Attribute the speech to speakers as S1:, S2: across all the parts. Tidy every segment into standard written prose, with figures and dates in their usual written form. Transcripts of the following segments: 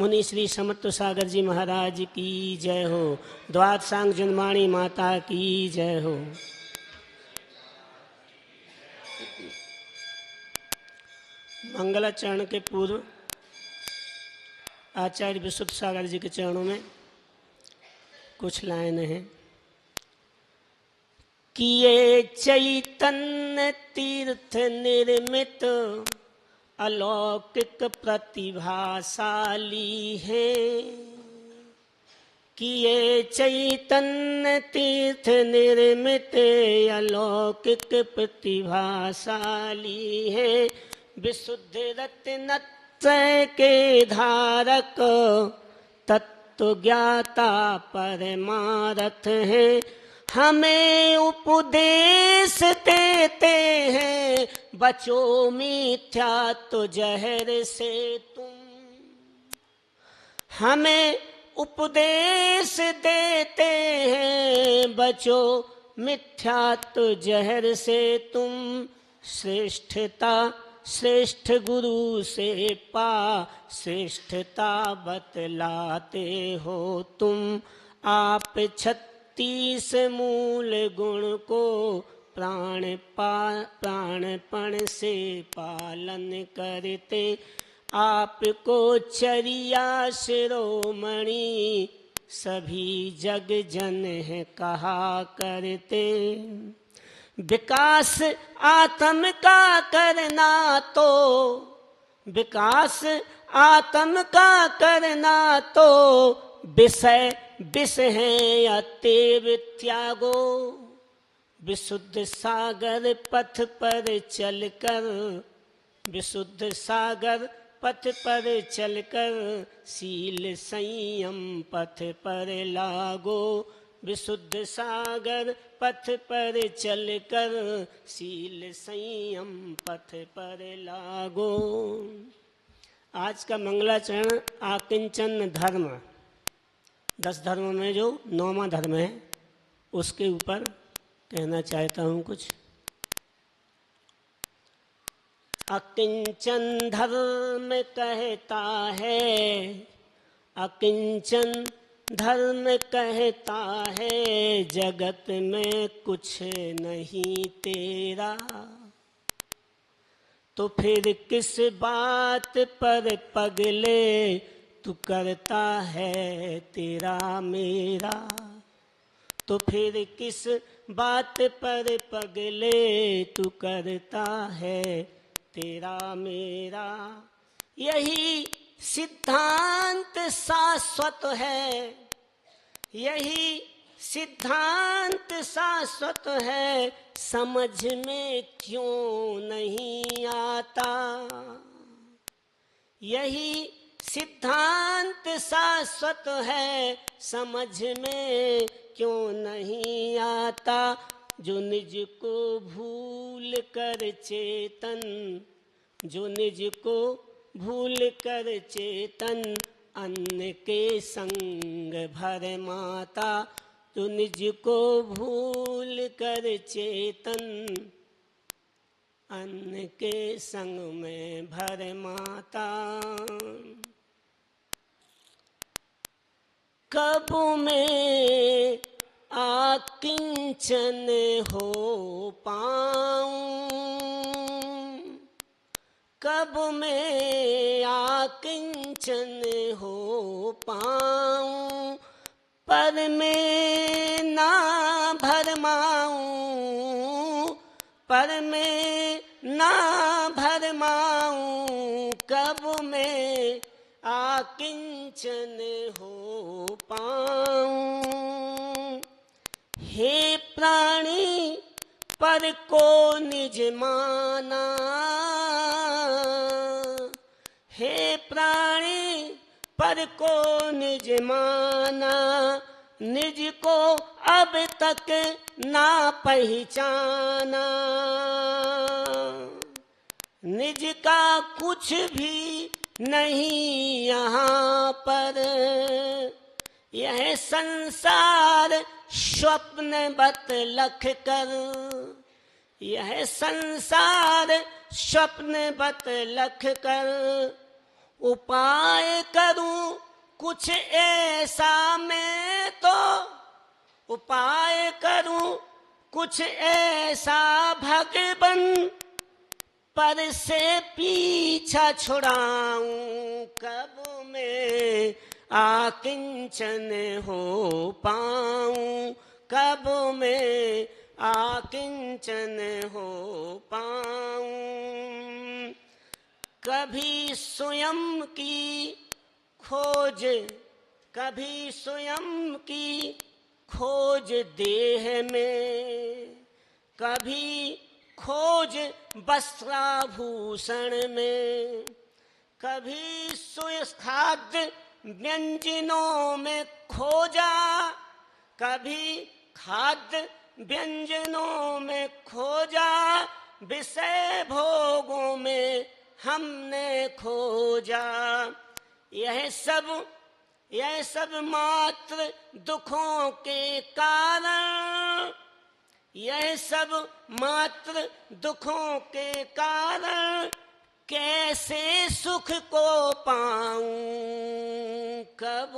S1: मुनि श्री समत्व सागर जी महाराज की जय हो। द्वादशांग जन्माणी माता की जय हो। मंगलाचरण के पूर्व आचार्य विशुद्ध सागर जी के चरणों में कुछ लाइन हैं। किए चैतन्य तीर्थ निर्मित अलौकिक प्रतिभाशाली हैं। किए चैतन्य तीर्थ निर्मित अलौकिक प्रतिभाशाली हैं। विशुद्ध रत्नत्रय के धारक तत्व ज्ञाता परमारथ हैं। हमें उपदेश देते हैं बचो मिथ्या तो जहर से तुम। हमें उपदेश देते हैं बचो मिथ्या तो जहर से तुम। श्रेष्ठता श्रेष्ठ गुरु से पा श्रेष्ठता बतलाते हो तुम। आप 36 मूल गुण को प्राणपण से पालन करते। आपको चरिया शिरोमणि सभी जग जन है कहा करते। विकास आत्म का करना तो विकास आत्म का करना तो विषय विष है अतएव त्यागो। विशुद्ध सागर पथ पर चलकर विशुद्ध सागर पथ पर चलकर शील संयम पथ पर लागो। विशुद्ध सागर पथ पर चलकर शील संयम पथ पर लागो। आज का मंगलाचरण आकिंचन धर्म 10 धर्मों में जो 9वां धर्म है उसके ऊपर कहना चाहता हूँ कुछ। अकिंचन धर्म कहता है अकिंचन धर्म कहता है जगत में कुछ नहीं तेरा। तो फिर किस बात पर पगले तू करता है तेरा मेरा। तो फिर किस बात पर पगले तू करता है तेरा मेरा। यही सिद्धांत शाश्वत है यही सिद्धांत शाश्वत है समझ में क्यों नहीं आता। यही सिद्धांत शाश्वत है समझ में क्यों नहीं आता। जो निज को भूल कर चेतन जो निज को भूल कर चेतन अन्न के संग भर माता। जो निज को भूल कर चेतन अन्न के संग में भर माता। कब में आकिंचन हो पाऊं कब में आकिंचन हो पाऊं। पर में ना भरमाऊं पर में ना भरमाऊं। कब में आकिंचन हो पाऊं। हे प्राणी पर को निज माना हे प्राणी पर को निज माना। निज को अब तक ना पहचाना। निज का कुछ भी नहीं यहाँ पर। यह संसार स्वप्न बत लख कर यह संसार स्वप्न बत लख कर उपाय करूं कुछ ऐसा मैं तो, उपाय करूं कुछ ऐसा भगवन, पर से पीछा छुड़ाऊं कब मैं आकिंचन हो पाऊं, कब मैं आकिंचन हो पाऊं। कभी स्वयं की खोज, कभी स्वयं की खोज देह में, कभी खोज वस्त्राभूषण में, कभी खाद्य व्यंजनों में खोजा, कभी खाद्य व्यंजनों में खोजा, विषय भोगों में हमने खोजा। यह सब मात्र दुखों के कारण, यह सब मात्र दुखों के कारण, कैसे सुख को पाऊं कब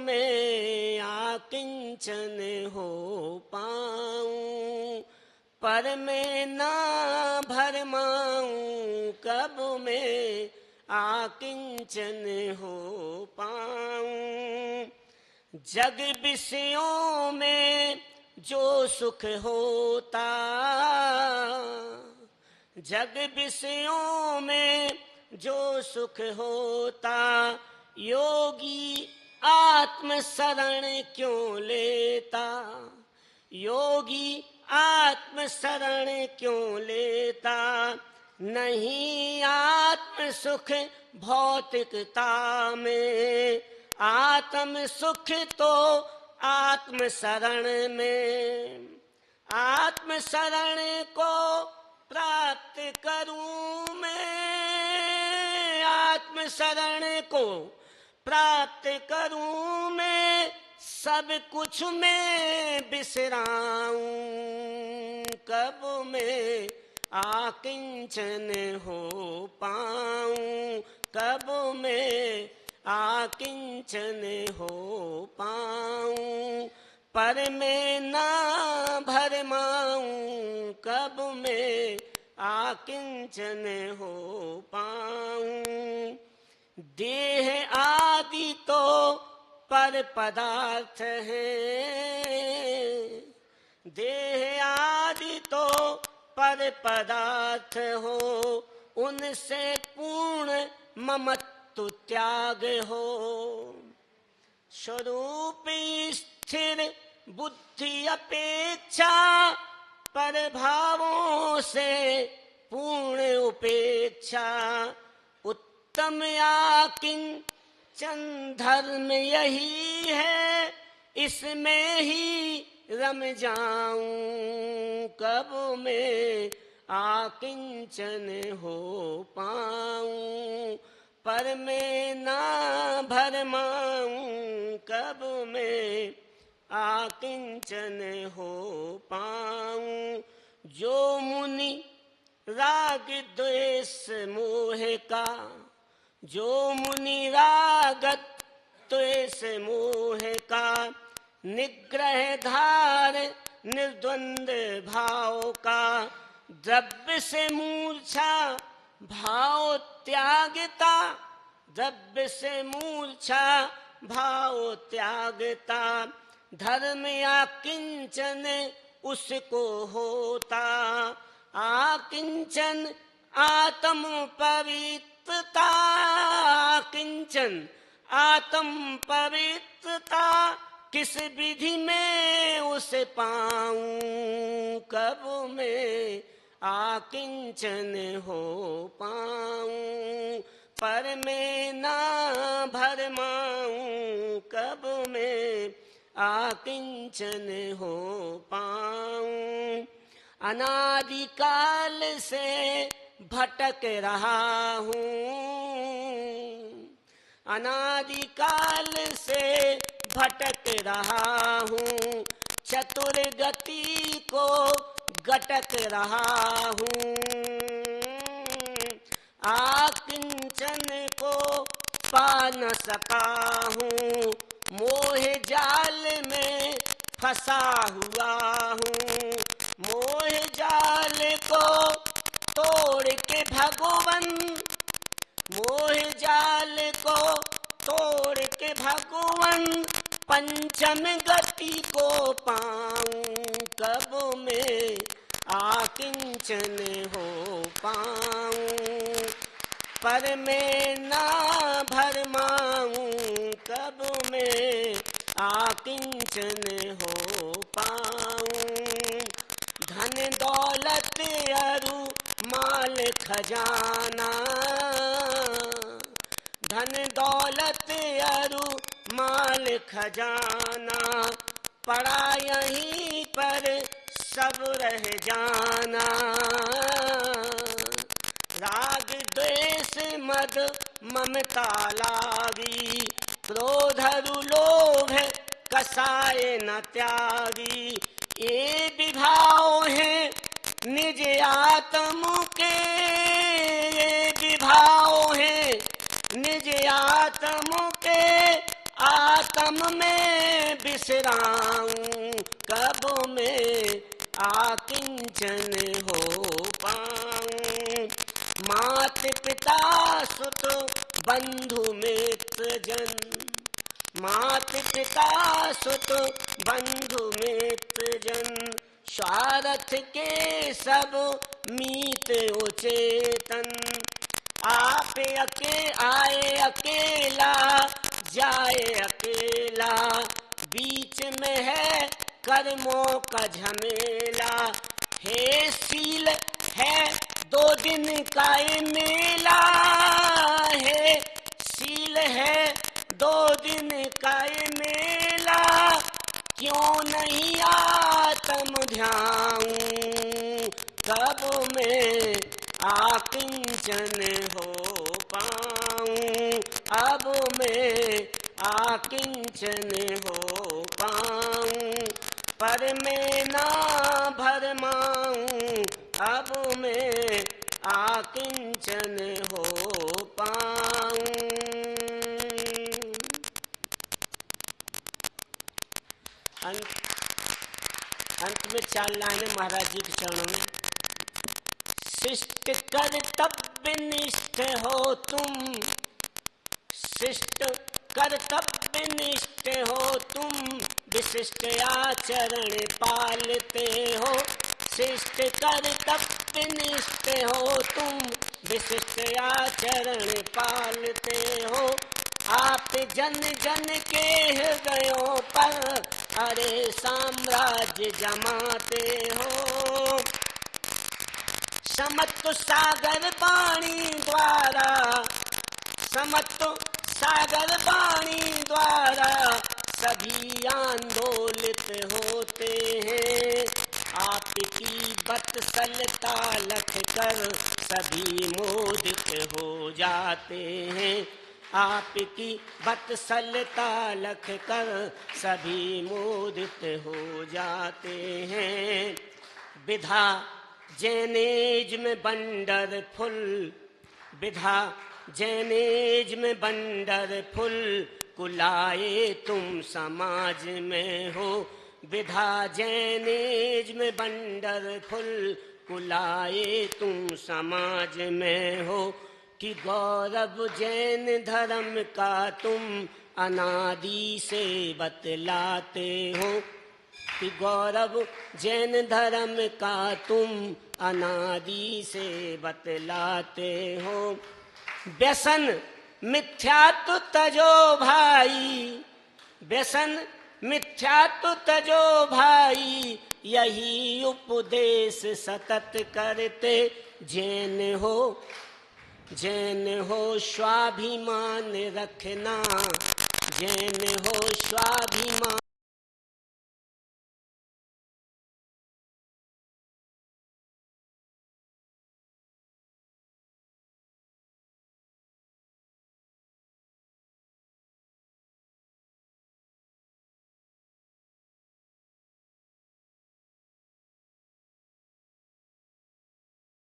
S1: मैं आकिंचन हो पाऊं, पर मैं ना भरमाऊं कब मैं आकिंचन हो पाऊं। जग विषयों में जो सुख होता, जग विषयों में जो सुख होता, योगी आत्म शरण क्यों लेता, योगी आत्म शरण क्यों लेता। नहीं आत्म सुख भौतिकता में, आत्म सुख तो आत्म शरण में। आत्म शरण को प्राप्त करूं मैं, आत्म शरण को प्राप्त करूं मैं, सब कुछ मैं बिसराऊं कब मैं आकिंचन हो पाऊं, कब मैं आकिंचन हो पाऊं। पर मैं ना भरमाऊं कब मैं आकिंचन हो पाऊं। देह आदि तो पर पदार्थ है, देह आदि तो पर पदार्थ हो, उनसे पूर्ण ममत्व त्याग हो। स्वरूप स्थिर बुद्धि अपेक्षा, पर भावों से पूर्ण उपेक्षा। उत्तम आकिंचन धर्म यही है, इसमें ही रम जाऊं कब मैं आकिंचन हो पाऊं। पर मैं ना भरमाऊं कब मैं आकिंचन हो पाऊं। जो मुनि राग द्वेष मोह का, जो मुनि राग द्वेष मोह का, निग्रह धार निर्द्वंद्व भाव का, द्रव्य से मूर्छा भाव त्यागता, द्रव्य से मूर्छा भाव त्यागता। धर्म आकिंचन उसको होता, आकिंचन आत्म पवित्रता, आकिंचन आत्म पवित्रता। किस विधि में उसे पाऊं कब मैं आकिंचन हो पाऊं। पर मैं ना भरमाऊं कब मैं आकिंचन हो पाऊं। अनादिकाल से भटक रहा हूँ, अनादिकाल से भटक रहा हूँ। चतुर गति को गटक रहा हूँ, आकिंचन को पा न सका हूँ, मोह जाल में फंसा हुआ हूँ। मोह जाल को तोड़ के भगवन, मोह जाल को तोड़ के भगवन, पंचम गति को पाऊं कब मैं आकिंचन हो पाऊं। पर मैं ना भरमाऊं कब मैं आकिंचन हो पाऊं। धन दौलत अरु माल खजाना, धन दौलत अरु माल खजाना, पड़ा यहीं पर सब रह जाना। राग द्वेष मद ममता लागी, क्रोध अरु लोभ कसाए न त्यागी। ये विभाव है निज आत्म के, ये विभाव है निज आत्म के, आत्म में विश्राऊं कब मैं आकिंचन हो पाऊं। मात पिता सुत बंधु मित्र जन, मात पिता सुत बंधु मित्र जन, स्वार्थ के सब मीत उचेतन। आप आए अकेला जाए अकेला, बीच में है कर्मों का झमेला। हे सील है 2 दिन का ये मेला, है सील है 2 दिन का ये मेला। क्यों नहीं आत्म ध्यान कब मैं आकिंचन हो पाऊं। अब मैं आकिंचन हो पाऊं, पर मैं ना भरमाऊं अब मैं आकिंचन हो पाऊं। अंत में 4 लाइनें महाराज जी के चरणों में। शिष्ट कर्तव्य निष्ठ हो तुम, शिष्ट कर्तव्य निष्ठ हो तुम, विशिष्ट आचरण पालते हो। शिष्ट कर्तव्य निष्ठ हो तुम, विशिष्ट आचरण पालते हो। आप जन जन के हृदयों पर अरे साम्राज्य जमाते हो। समत्व सागर वाणी द्वारा, समत्व सागर वाणी द्वारा सभी आंदोलित होते हैं। आपकी बत्सलता लख कर सभी मोदित हो जाते हैं। आपकी बत्सलता लख कर सभी मोदित हो जाते हैं। विधा जैनेज में बंडर फुल, विधा जैनेज में बंडर फुल, कुलाए तुम समाज में हो। विधा जैनेज में बंडर फुल, कुलाए तुम समाज में हो। कि गौरव जैन धर्म का तुम अनादि से बतलाते हो। कि गौरव जैन धर्म का तुम अनादि से बतलाते हो। व्यसन मिथ्यात्व तजो भाई, व्यसन मिथ्यात्व तजो भाई, यही उपदेश सतत करते। जैन हो, जैन हो स्वाभिमान रखना, जैन हो स्वाभिमान